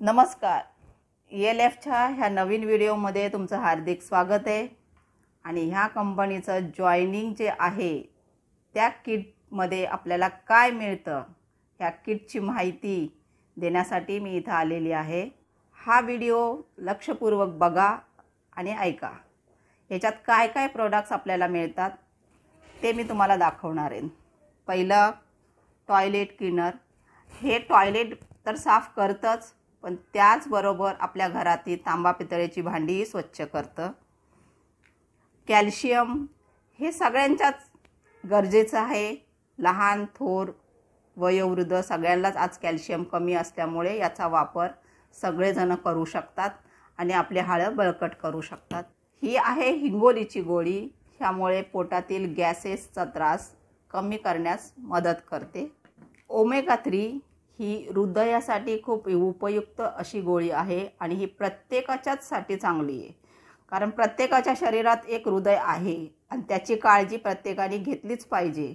नमस्कार, ELFच्या ह्या नवीन व्हिडिओमध्ये तुमचं हार्दिक स्वागत आहे। आणि ह्या कंपनीचं जॉइनिंग जे आहे त्या किटमध्ये आपल्याला काय मिळतं ह्या किटची माहिती देण्यासाठी मी इथं आलेली आहे। हा व्हिडिओ लक्षपूर्वक बघा आणि ऐका। ह्याच्यात काय काय प्रोडक्ट्स आपल्याला मिळतात ते मी तुम्हाला दाखवणार आहे। पहिलं टॉयलेट क्लीनर, हे टॉयलेट तर साफ करतच पण त्याचबरोबर आपल्या घरातील तांबा पितळेची भांडीही स्वच्छ करतं। कॅल्शियम हे सगळ्यांच्याच गरजेचं आहे, लहान थोर वयोवृद्ध सगळ्यांनाच आज कॅल्शियम कमी असल्यामुळे याचा वापर सगळेजण करू शकतात आणि आपले हाडं बळकट करू शकतात। ही आहे हिंगोलीची गोळी, ह्यामुळे पोटातील गॅसेसचा त्रास कमी करण्यास मदत करते। ओमेगा 3 ही हृदयासाठी खूप उपयुक्त अशी गोळी आहे आणि ही प्रत्येकाच्याच साठी चांगली आहे, कारण प्रत्येकाच्या शरीरात एक हृदय आहे आणि त्याची काळजी प्रत्येकाने घेतलीच पाहिजे।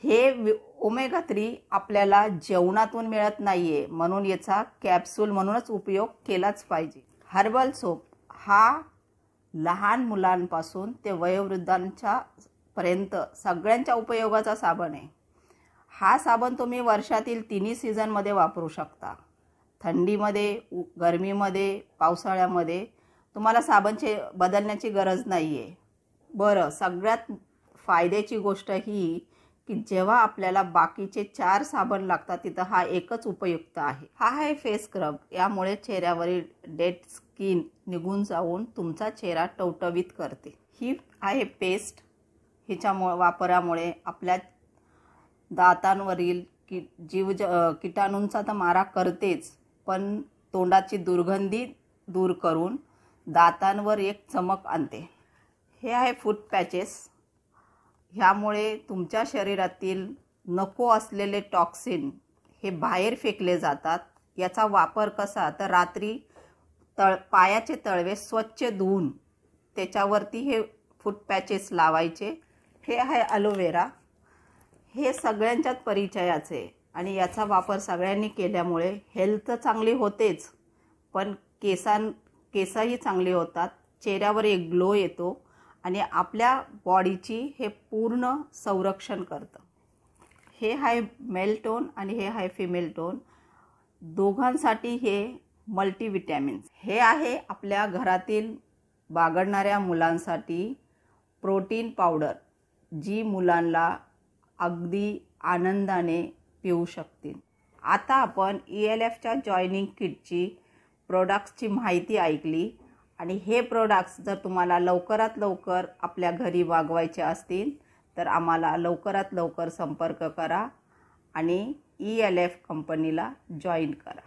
हे ओमेगा 3 आपल्याला जेवणातून मिळत नाहीये, म्हणून याचा कॅप्सूल म्हणूनच उपयोग केलाच पाहिजे। हर्बल सोप हा लहान मुलांपासून ते वयोवृद्धांच्या पर्यंत सगळ्यांच्या उपयोगाचा साबण आहे। हा साबण तुम्ही वर्षातील तिन्ही सीझनमध्ये वापरू शकता। थंडीमध्ये, गरमीमध्ये, पावसाळ्यामध्ये तुम्हाला साबण बदलण्याची गरज नाही आहे। बरं, सगळ्यात फायद्याची गोष्ट ही की जेव्हा आपल्याला बाकीचे 4 साबण लागतात तिथं हा एकच उपयुक्त आहे। हा आहे फेस स्क्रब, यामुळे चेहऱ्यावरील डेड स्किन निघून जाऊन तुमचा चेहरा टवटवीत करते। ही आहे पेस्ट, हिच्या वापरामुळे आपल्या दातांवरील कीटाणूंचा तर मारा करतेच, पण तोंडाची दुर्गंधी दूर करून दातांवर एक चमक आणते। हे आहे फूट पॅचेस, ह्यामुळे तुमच्या शरीरातील नको असलेले टॉक्सिन हे बाहेर फेकले जातात। याचा वापर कसा तर रात्री पायाचे तळवे स्वच्छ धुवून त्याच्यावरती हे फूट पॅचेस लावायचे। हे आहे अलोवेरा, हे सगळ्यांच्याच परिचयाचे आणि याचा वापर सगळ्यांनी केल्यामुळे हेल्थ चांगली होतेच, पण केसही चांगले होतात, चेहऱ्यावर एक ग्लो येतो आणि आपल्या बॉडीची हे पूर्ण संरक्षण करतं। हे आहे मेल टोन आणि हे आहे फिमेल टोन, दोघांसाठी हे मल्टीविटॅमिन्स। हे आहे आपल्या घरातील बागडणाऱ्या मुलांसाठी प्रोटीन पावडर, जी मुलांना अगदी आनंदाने पिऊ शकतील। आता आपण ELFच्या जॉइनिंग किटची प्रोडक्ट्सची माहिती ऐकली आणि हे प्रोडक्ट्स जर तुम्हाला लवकरात लवकर आपल्या घरी मागवायचे असतील तर आम्हाला लवकरात लवकर संपर्क करा आणि ELF कंपनीला जॉईन करा।